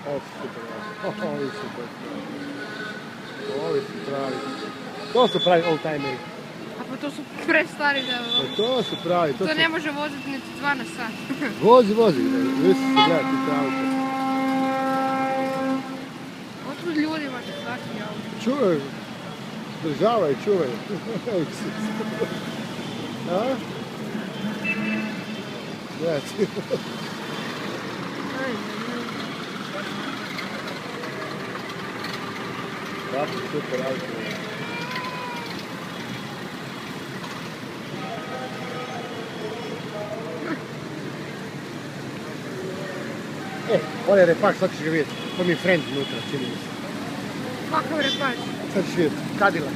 Ovo su super. Ovi su super. Ovi su pravi. To su pravi oldtimeri. A pa to su prestari da... To su pravi. To ne može voziti niti 2 na sat. Vozi. Vidi se gledati te auto. Otkud ljudi imate svaki auto? Čuvaj. Državaj, čuvaj. A? Gledati. Kako super auto. Ovo je repač, sad ćeš ga vidjeti. To mi je friend unutra, čini mi se. Kakav repač? Sad ćeš vidjeti. Cadillac.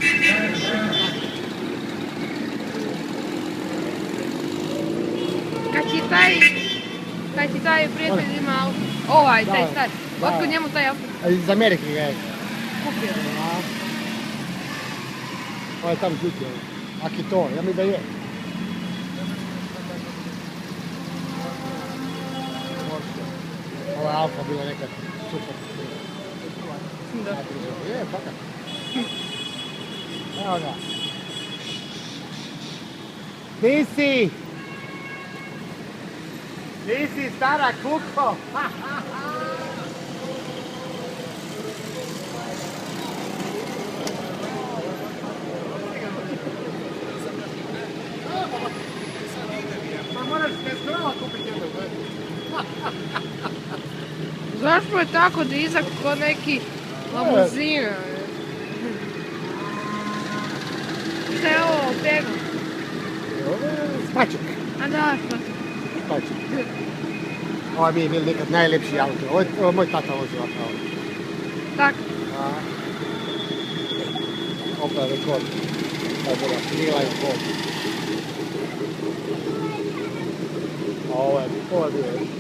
Kad ti taj prijatelj ima auto? Ovaj, taj star. Otkud njemu taj auto? Iz Amerike ga je. Kupio. Ovo je tam žuti. Aki to, ja mi da je. Ova je Alfa bila nekad super. Da. Je, fakat. Evo ga. Di si? Di si, stara kuko? Ma moraš bez grova kupiti jedno. Zašto je tako dizak ko neki lamuzina? Šta je ovo, pega? Ovo je spačak. A da, spačak. Spačak. Ovo mi je bil nekad najlepši auto. Ovo je moj tata vozio ovakav auto. Tak. Opa, rekord. Ovo je bila krila i pol. Ovo je bio.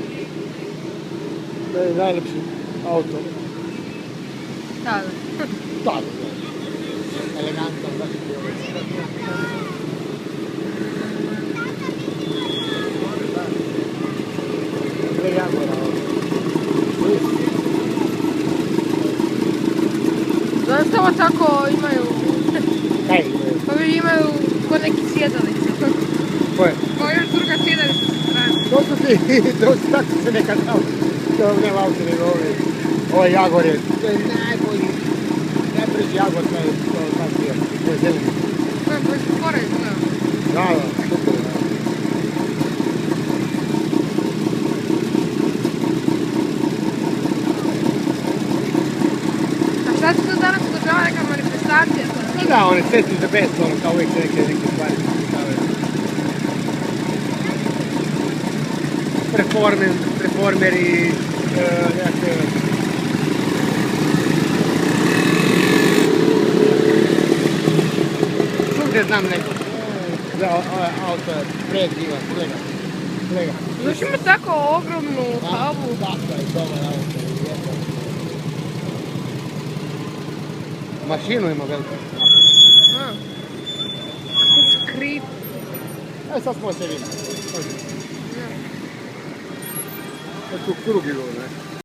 To je najlepši auto. Da. Da. Elegantan, da će bio. Sve Jaguara. Zašto ovo tako imaju? Kaj imaju? Pa vi imaju ko neki sjedalice. Koje? Kao još druga sjedalica sa strane. To su tako se nekad to nema auto nego ovi. Ovaj Jaguar je, to je najbolji, najbrži Jaguar koji je sad bio, to je zeleni. To je baš skoro izgleda. Da, super, da. A šta se to danas održava neka manifestacija? Da, one Set is the best, ono kao uvijek se neke stvari stavaju. Performeri, nekakve... Svugdje znam neko. Da, ovaj auto je predivan, kolega. Zašto ima tako ogromnu havu? Tako je, dobar auto. Mašinu ima veliku. Kako skrip. Evo sad smo se vidjeli. To je tu krug bilo, ne?